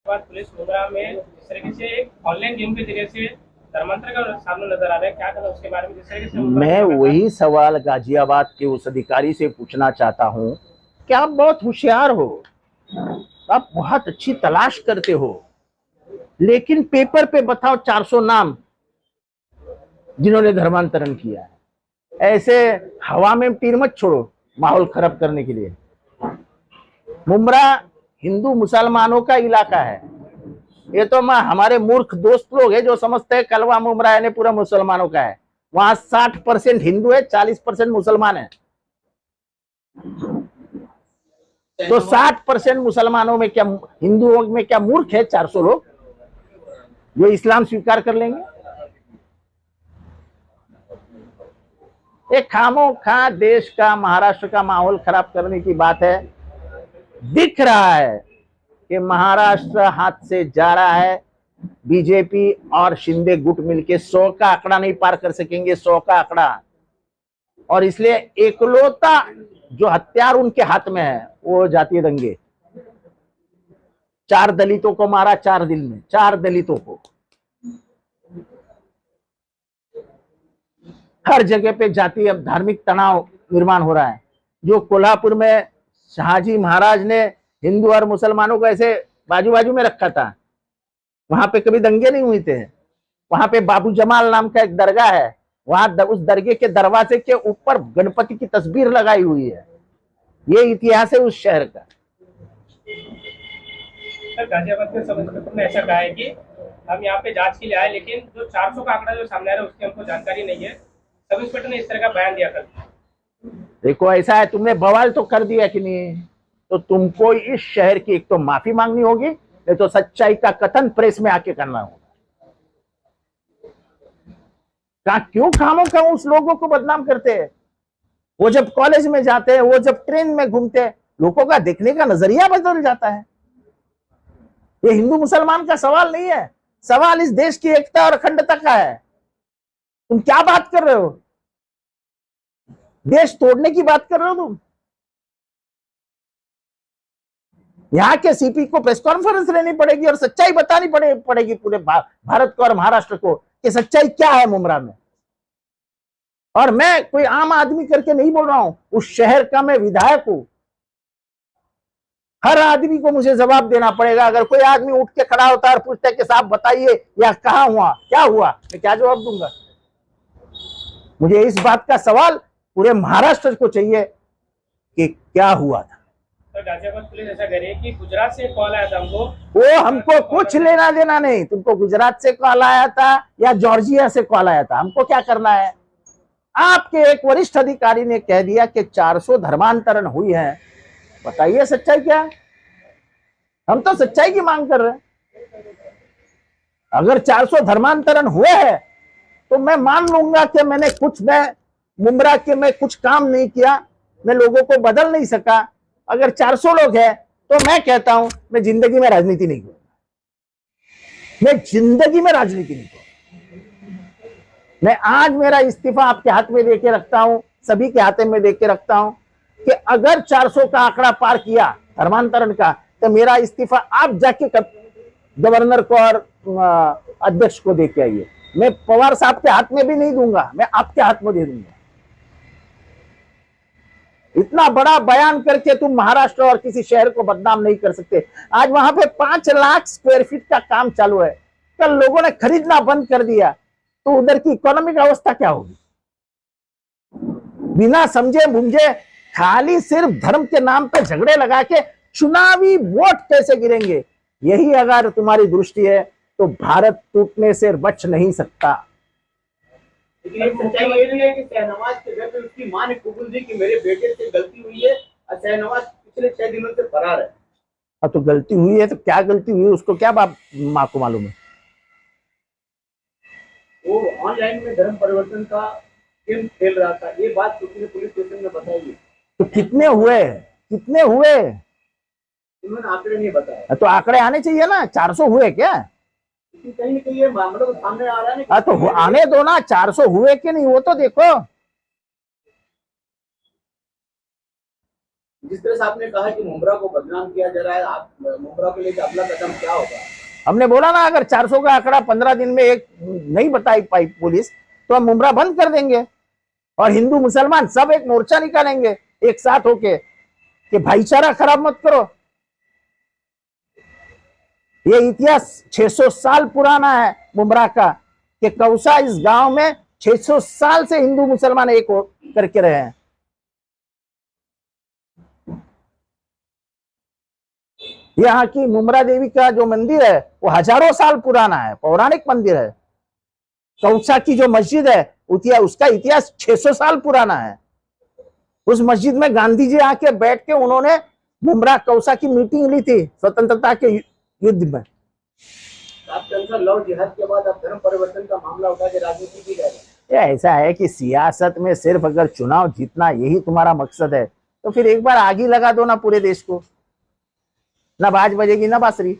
बाद पुलिस मुंब्रा में जिस तरीके से एक ऑनलाइन गेम के जरिए से धर्मांतर का सामने नजर आ रहा है, क्या कहना उसके बारे में? जिस तरीके से मैं वही सवाल गाजियाबाद के उस अधिकारी से पूछना चाहता हूँ कि आप बहुत होशियार हो, आप बहुत अच्छी तलाश करते हो, लेकिन पेपर पे बताओ 400 नाम जिन्होंने धर्मांतरण किया है। ऐसे हवा में तीर मत छोड़ो माहौल खराब करने के लिए। मुंब्रा हिंदू मुसलमानों का इलाका है। ये तो हमारे मूर्ख दोस्त लोग हैं जो समझते हैं कलवा मुंब्रा यानी पूरा मुसलमानों का है। वहां 60% हिंदू है, 40% मुसलमान है। तो 60% मुसलमानों में क्या, हिंदुओं में क्या मूर्ख है 400 लोग जो इस्लाम स्वीकार कर लेंगे? एक खामो खा देश का, महाराष्ट्र का माहौल खराब करने की बात है। दिख रहा है कि महाराष्ट्र हाथ से जा रहा है। बीजेपी और शिंदे गुट मिलके 100 का आंकड़ा नहीं पार कर सकेंगे, 100 का आंकड़ा। और इसलिए एकलौता जो हथियार उनके हाथ में है वो जातीय दंगे। 4 दलितों को मारा 4 दिन में, 4 दलितों को। हर जगह पे जातीय धार्मिक तनाव निर्माण हो रहा है। जो कोल्हापुर में शहाजी महाराज ने हिंदू और मुसलमानों को ऐसे बाजू बाजू में रखा था, वहां पे कभी दंगे नहीं हुए थे। वहां पे बाबू जमाल नाम का एक दरगाह है, वहां उस दरगाह के दरवाजे के ऊपर गणपति की तस्वीर लगाई हुई है। ये इतिहास है उस शहर का। सर, गाजियाबाद के सब इंस्पेक्टर ने ऐसा कहा है कि हम यहाँ पे जांच के लिए आए, लेकिन जो 400 का आंकड़ा जो सामने आ रहा है उसकी हमको जानकारी नहीं है। सब इंस्पेक्टर ने इस तरह का बयान दिया कल। देखो ऐसा है, तुमने बवाल तो कर दिया कि नहीं, तो तुमको इस शहर की एक तो माफी मांगनी होगी, नहीं तो सच्चाई का कथन प्रेस में आके करना होगा। क्यों खामों का उस लोगों को बदनाम करते हैं? वो जब कॉलेज में जाते हैं, वो जब ट्रेन में घूमते हैं, लोगों का देखने का नजरिया बदल जाता है। ये हिंदू मुसलमान का सवाल नहीं है, सवाल इस देश की एकता और अखंडता का है। तुम क्या बात कर रहे हो? देश तोड़ने की बात कर रहे हो तुम? यहाँ के सीपी को प्रेस कॉन्फ्रेंस लेनी पड़ेगी और सच्चाई बतानी पड़ेगी पूरे भारत को और महाराष्ट्र को कि सच्चाई क्या है मुंब्रा में। और मैं कोई आम आदमी करके नहीं बोल रहा हूं, उस शहर का मैं विधायक हूं। हर आदमी को मुझे जवाब देना पड़ेगा। अगर कोई आदमी उठ के खड़ा होता है और पूछता है कि साहब बताइए या कहां हुआ, क्या हुआ, मैं क्या जवाब दूंगा? मुझे इस बात का सवाल पूरे महाराष्ट्र को चाहिए कि क्या हुआ था। तो गाजियाबाद पुलिस ऐसा कह रही है कि गुजरात से कॉल आया था हमको। वो हमको कुछ लेना देना नहीं। तुमको गुजरात से कॉल आया था या जॉर्जिया से कॉल आया था, हमको क्या करना है? आपके एक वरिष्ठ अधिकारी ने कह दिया कि 400 धर्मांतरण हुई है। बताइए सच्चाई क्या है? हम तो सच्चाई की मांग कर रहे हैं। अगर 400 धर्मांतरण हुए हैं तो मैं मान लूंगा कि मैं मुंब्रा के में कुछ काम नहीं किया, मैं लोगों को बदल नहीं सका। अगर 400 लोग हैं तो मैं कहता हूं मैं जिंदगी में राजनीति नहीं करूंगा। मैं जिंदगी में राजनीति नहीं करूंगा। मैं आज मेरा इस्तीफा आपके हाथ में देके रखता हूं, सभी के हाथ में देके रखता हूं कि अगर 400 का आंकड़ा पार किया धर्मांतरण का, तो मेरा इस्तीफा आप जाके गवर्नर को और अध्यक्ष को देके आइए। मैं पवार साहब के हाथ में भी नहीं दूंगा, मैं आपके हाथ में दे दूंगा। इतना बड़ा बयान करके तुम महाराष्ट्र और किसी शहर को बदनाम नहीं कर सकते। आज वहां पे 5 लाख स्क्वायर फीट का काम चालू है, कल लोगों ने खरीदना बंद कर दिया, तो उधर की इकोनॉमिक अवस्था क्या होगी? बिना समझे बुझे खाली सिर्फ धर्म के नाम पे झगड़े लगा के चुनावी वोट कैसे गिरेंगे? यही अगर तुम्हारी दृष्टि है तो भारत टूटने से बच नहीं सकता। लेकिन एक सच्चाई ये भी है कि शहनवाज के घर पे उसकी मां ने कबूल दी कि मेरे बेटे से गलती हुई है और शहनवाज पिछले 6 दिनों से फरार है। अब तो गलती हुई है तो क्या गलती हुई उसको क्या बाप मां को मालूम है? वो ऑनलाइन में धर्म परिवर्तन का गेम खेल रहा था, ये बात उसने पुलिस स्टेशन में बताई। तो कितने हुए, कितने हुए? उन्होंने आंकड़े नहीं बताया। तो आंकड़े आने चाहिए ना, 400 हुए क्या? कहीं ना कहीं ये मामला तो सामने आ रहा है ना। तो आने दो ना, 400 हुए कि नहीं वो तो देखो। जिस तरह से आपने कहा कि मुमरा को बदनाम किया जा रहा है, आप मुमरा को लेकर अगला कदम क्या होगा? हमने बोला ना, अगर 400 का आंकड़ा 15 दिन में एक नहीं बताई पाई पुलिस, तो हम मुमरा बंद कर देंगे और हिंदू मुसलमान सब एक मोर्चा निकालेंगे एक साथ होके कि भाईचारा खराब मत करो। ये इतिहास 600 साल पुराना है मुमरा का, कि कौसा इस गांव में 600 साल से हिंदू मुसलमान एक करके रहे हैं। यहाँ की मुमरा देवी का जो मंदिर है वो हजारों साल पुराना है, पौराणिक मंदिर है। कौसा की जो मस्जिद है उसका इतिहास 600 साल पुराना है। उस मस्जिद में गांधी जी आके बैठ के उन्होंने मुमरा कौसा की मीटिंग ली थी स्वतंत्रता के युद्ध में। आपके अनुसार लव जिहाद के बाद अब धर्म परिवर्तन का मामला उठा के राजनीति की जाएगा? ऐसा है कि सियासत में सिर्फ अगर चुनाव जीतना यही तुम्हारा मकसद है तो फिर एक बार आग ही लगा दो ना पूरे देश को, ना बाज बजेगी ना बांसुरी।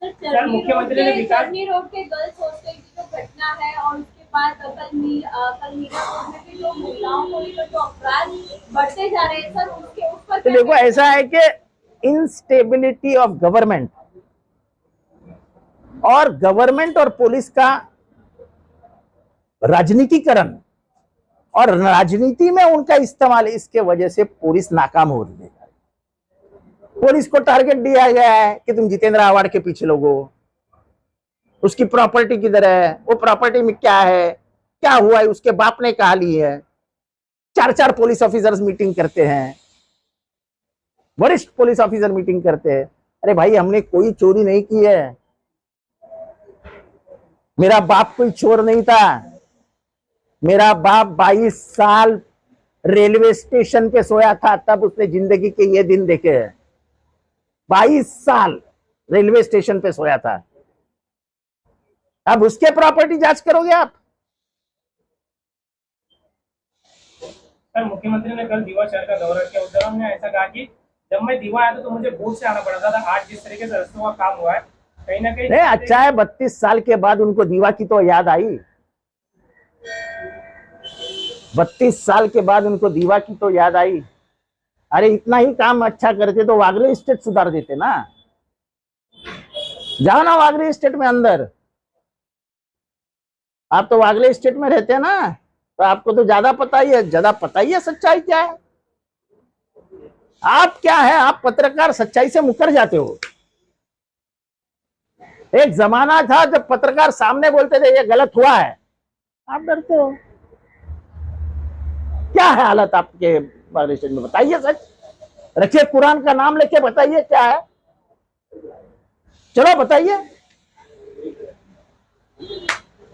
सर, मुख्यमंत्री ने विकास चरनी रोड के गर्ल्स हॉस्टल की जो घटना है और उसके बाद कल मीरापुर में भी जो महिलाओं को लेकर जो अपराध बढ़ते जा रहे हैं सर, उसके उस पर तो देखो, ऐसा है कि इंस्टेबिलिटी ऑफ गवर्नमेंट और पुलिस का राजनीतिकरण और राजनीति में उनका इस्तेमाल, इसके वजह से पुलिस नाकाम हो रही है। पुलिस को टारगेट दिया गया है कि तुम जितेंद्र आव्हाड के पीछे लोगो, उसकी प्रॉपर्टी किधर है, वो प्रॉपर्टी में क्या है, क्या हुआ है, उसके बाप ने कहा ली है। 4-4 पुलिस ऑफिसर्स मीटिंग करते हैं, वरिष्ठ पुलिस ऑफिसर मीटिंग करते हैं। अरे भाई, हमने कोई चोरी नहीं की है, मेरा बाप कोई चोर नहीं था। मेरा बाप 22 साल रेलवे स्टेशन पे सोया था, तब उसने जिंदगी के ये दिन देखे हैं। 22 साल रेलवे स्टेशन पे सोया था। अब उसके प्रॉपर्टी जांच करोगे आप? सर, मुख्यमंत्री ने कल दीवा शहर का दौरा किया। उस दौरान ने ऐसा कहा कि जब मैं दीवा आया था तो मुझे बोट से आना पड़ा था। आज जिस तरीके से रस्तों का काम हुआ है, कहीं ना कहीं नहीं, अच्छा है 32 साल के बाद उनको दीवा की तो याद आई। 32 साल के बाद उनको दीवा की तो याद आई। अरे इतना ही काम अच्छा करते तो वागले स्टेट सुधार देते ना। जाओ ना वागले स्टेट में अंदर, आप तो वागले स्टेट में रहते हैं ना, तो आपको तो ज्यादा पता ही है सच्चाई क्या है। आप क्या है, आप पत्रकार सच्चाई से मुकर जाते हो। एक जमाना था जब पत्रकार सामने बोलते थे ये गलत हुआ है, आप डरते हो। क्या है हालत आपके वागले स्टेट में, बताइए सच। रखिए कुरान का नाम लेके बताइए क्या है, चलो बताइए।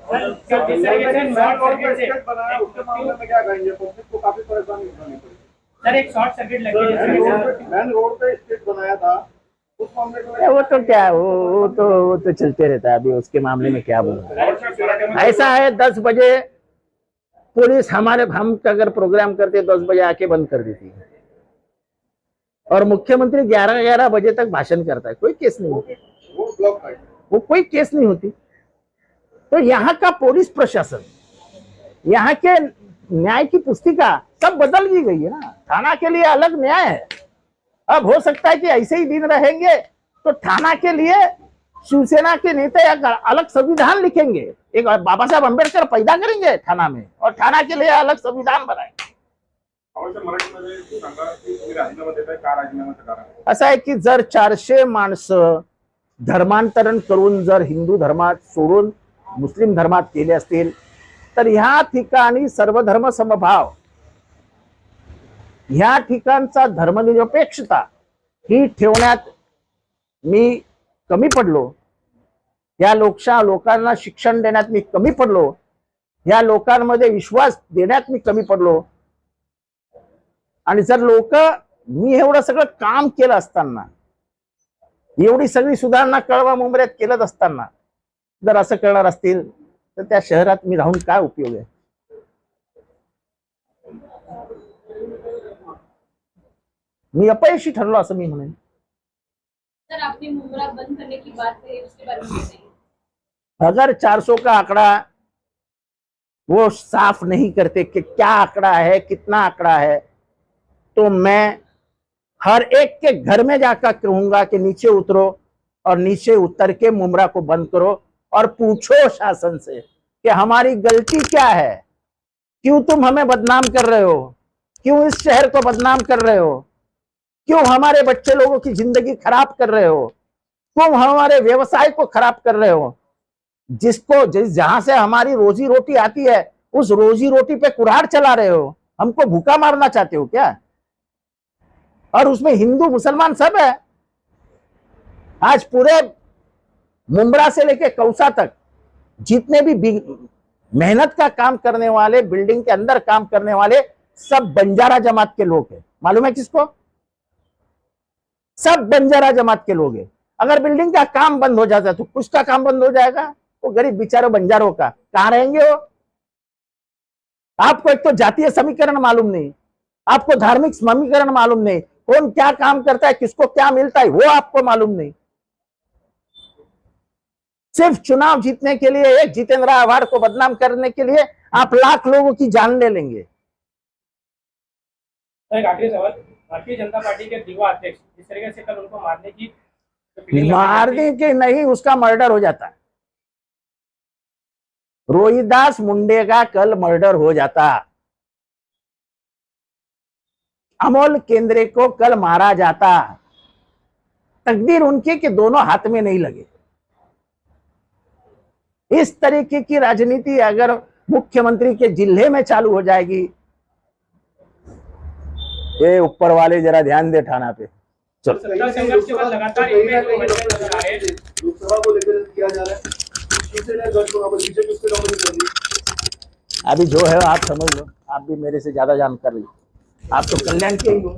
सर, जिस तरीके से शॉर्ट सर्किट से बनाया उसके मामले में क्या कहेंगे? पब्लिक को काफी परेशानी उठानी पड़ी। सर, एक शॉर्ट सर्किट लगी है। मैन रोड पे स्टेट बनाया था, उस मामले में वो तो क्या, वो तो चलते रहता है। अभी उसके मामले में क्या बोलूं। ऐसा है 10 बजे पुलिस हम अगर प्रोग्राम करते 10 बजे आके बंद कर देती है और मुख्यमंत्री 11 बजे तक भाषण करता है, कोई केस नहीं होती, वो ब्लॉक है। वो कोई केस नहीं होती। तो यहाँ का पुलिस प्रशासन, यहाँ के न्याय की पुस्तिका सब बदल भी गई है ना। थाना के लिए अलग न्याय है। अब हो सकता है कि ऐसे ही दिन रहेंगे तो थाना के लिए शिवसेना के नेता या अलग संविधान लिखेंगे, एक बाबा साहब अम्बेडकर पैदा करेंगे थाना में और थाना के लिए अलग संविधान बनाएंगे। असं आहे की जर 400 माणसं धर्मांतरण करून जर हिंदू धर्मात सोडून मुस्लिम धर्मात गेले असतील तर ह्या ठिकाणी सर्वधर्म समभाव, ह्या ठिकाणचा धर्मनिरपेक्षता ही ठेवण्यात मी कमी पडलो, या लोकांना शिक्षण देण्यात मी कमी पडलो, या लोकांमध्ये विश्वास देण्यात मी कमी पडलो। आणि जर मी एवढं सगळं काम केलं असताना, एवढी सगळी सुधारणा कळवा मुंबऱ्यात केलत असताना जर असं करणार असतील तर त्या शहरात मी राहून काय उपयोग आहे? मी अपयशी ठरलो असं मी म्हणेन। सर, आपने मुमरा बंद करने की बात कही, उसके बारे में बताइए। अगर 400 का आंकड़ा वो साफ नहीं करते कि क्या आंकड़ा है, कितना आंकड़ा है, तो मैं हर एक के घर में जाकर कहूंगा कि नीचे उतरो, और नीचे उतर के मुमरा को बंद करो और पूछो शासन से कि हमारी गलती क्या है, क्यों तुम हमें बदनाम कर रहे हो, क्यों इस शहर को बदनाम कर रहे हो, क्यों हमारे बच्चे लोगों की जिंदगी खराब कर रहे हो, क्यों हमारे व्यवसाय को खराब कर रहे हो, जहां से हमारी रोजी रोटी आती है उस रोजी रोटी पे कुऱ्हाड़ चला रहे हो, हमको भूखा मारना चाहते हो क्या? और उसमें हिंदू मुसलमान सब है। आज पूरे मुंब्रा से लेके कौसा तक जितने भी मेहनत का काम करने वाले, बिल्डिंग के अंदर काम करने वाले, सब बंजारा जमात के लोग हैं। मालूम है किसको? सब बंजारा जमात के लोग हैं। अगर बिल्डिंग का काम बंद हो जाता तो कुछ का काम बंद हो जाएगा। वो गरीब बेचारों बंजारों का कहां रहेंगे वो? आपको एक तो जातीय समीकरण मालूम नहीं, आपको धार्मिक समीकरण मालूम नहीं, कौन क्या काम करता है, किसको क्या मिलता है वो आपको मालूम नहीं। सिर्फ चुनाव जीतने के लिए, एक जितेंद्र आव्हाड को बदनाम करने के लिए आप लाख लोगों की जान ले लेंगे। तो एक आखिरी सवाल, भारतीय जनता पार्टी के युवा अध्यक्ष जिस तरीके से कल उनको मारने की मारने के नहीं, उसका मर्डर हो जाता। रोहिदास मुंडे का कल मर्डर हो जाता, अमोल केंद्रे को कल मारा जाता। तकदीर उनके के दोनों हाथ में नहीं लगे। इस तरीके की राजनीति अगर मुख्यमंत्री के जिले में चालू हो जाएगी, ये ऊपर वाले जरा ध्यान दे थाना पे। चलो, सत्ता संघर्ष के बाद लगातार इनमें जो मसले नजर आ रहे हैं, लोकसभा को लेकर किया जा रहा है, शिवसेना गठ को बीजेपी उसके नौकरी कर दी। अभी जो है आप समझ लो, आप भी मेरे से ज्यादा जानकारी, आप तो कल्याण के ही हो।